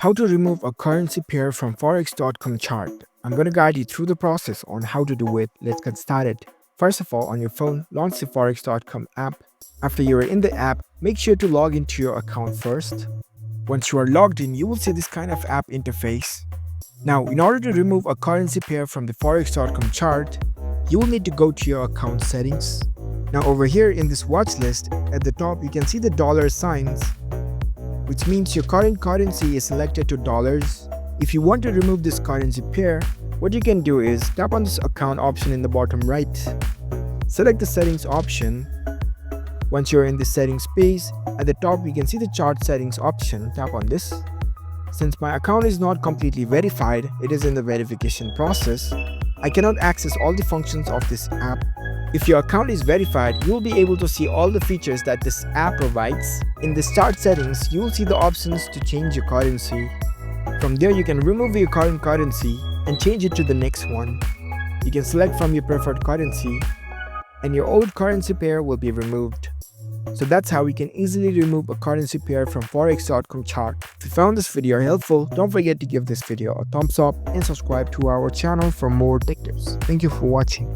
How to remove a currency pair from Forex.com chart. I'm going to guide you through the process on how to do it. Let's get started. First of all, on your phone, launch the Forex.com app. After you are in the app, make sure to log into your account first. Once you are logged in, you will see this kind of app interface. Now, in order to remove a currency pair from the Forex.com chart, you will need to go to your account settings. Now over here in this watch list, at the top you can see the dollar signs, which means your current currency is selected to dollars. If you want to remove this currency pair, what you can do is tap on this account option in the bottom right. Select the settings option. Once you're in the settings page, at the top you can see the chart settings option. Tap on this. Since my account is not completely verified, it is in the verification process, I cannot access all the functions of this app. If your account is verified, you will be able to see all the features that this app provides. In the chart settings, you will see the options to change your currency. From there, you can remove your current currency and change it to the next one. You can select from your preferred currency, and your old currency pair will be removed. So that's how we can easily remove a currency pair from Forex.com chart. If you found this video helpful, don't forget to give this video a thumbs up and subscribe to our channel for more tech tips. Thank you for watching.